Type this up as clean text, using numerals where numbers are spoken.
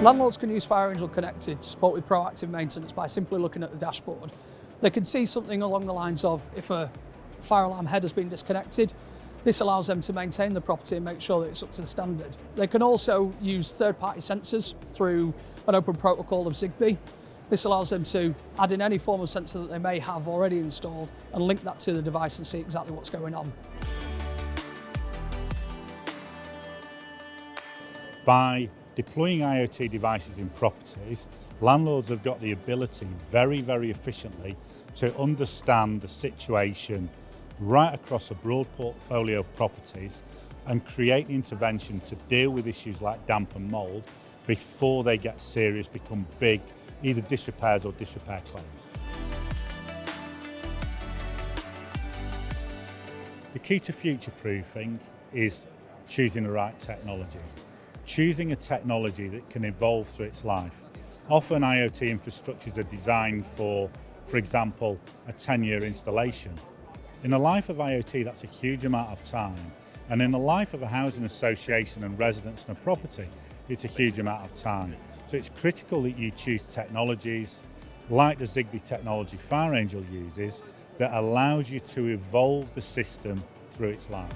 Landlords can use FireAngel Connected to support with proactive maintenance by simply looking at the dashboard. They can see something along the lines of if a fire alarm head has been disconnected. This allows them to maintain the property and make sure that it's up to the standard. They can also use third-party sensors through an open protocol of Zigbee. This allows them to add in any form of sensor that they may have already installed and link that to the device and see exactly what's going on. By deploying IoT devices in properties, landlords have got the ability very, very efficiently to understand the situation right across a broad portfolio of properties and create intervention to deal with issues like damp and mould before they get serious, become big, either disrepairs or disrepair claims. The key to future-proofing is choosing the right technology. Choosing a technology that can evolve through its life. Often IoT infrastructures are designed for example, a 10-year installation. In the life of IoT, that's a huge amount of time. And in the life of a housing association and residents and a property, it's a huge amount of time. So it's critical that you choose technologies like the Zigbee technology FireAngel uses that allows you to evolve the system through its life.